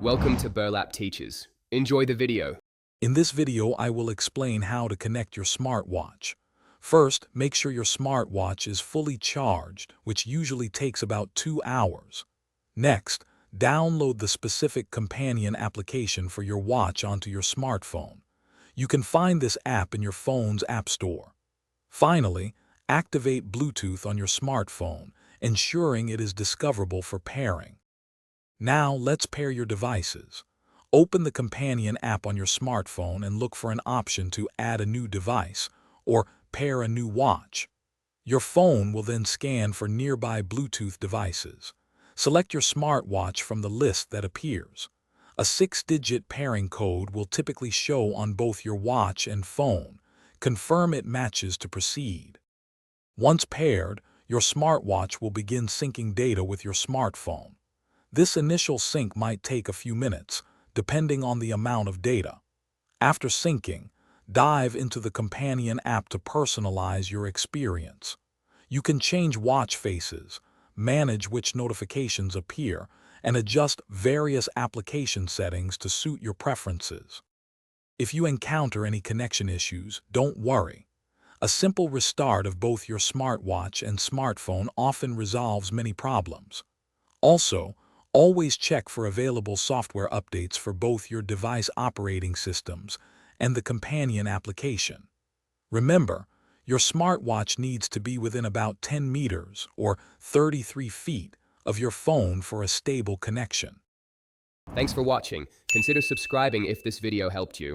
Welcome to Burlap Teachers. Enjoy the video. In this video, I will explain how to connect your smartwatch. First, make sure your smartwatch is fully charged, which usually takes about 2 hours. Next, download the specific companion application for your watch onto your smartphone. You can find this app in your phone's app store. Finally, activate Bluetooth on your smartphone, ensuring it is discoverable for pairing. Now, let's pair your devices. Open the companion app on your smartphone and look for an option to add a new device or pair a new watch. Your phone will then scan for nearby Bluetooth devices. Select your smartwatch from the list that appears. A 6-digit pairing code will typically show on both your watch and phone. Confirm it matches to proceed. Once paired, your smartwatch will begin syncing data with your smartphone. This initial sync might take a few minutes, depending on the amount of data. After syncing, dive into the companion app to personalize your experience. You can change watch faces, manage which notifications appear, and adjust various application settings to suit your preferences. If you encounter any connection issues, don't worry. A simple restart of both your smartwatch and smartphone often resolves many problems. Also, always check for available software updates for both your device operating systems and the companion application. Remember, your smartwatch needs to be within about 10 meters or 33 feet of your phone for a stable connection. Thanks for watching. Consider subscribing if this video helped you.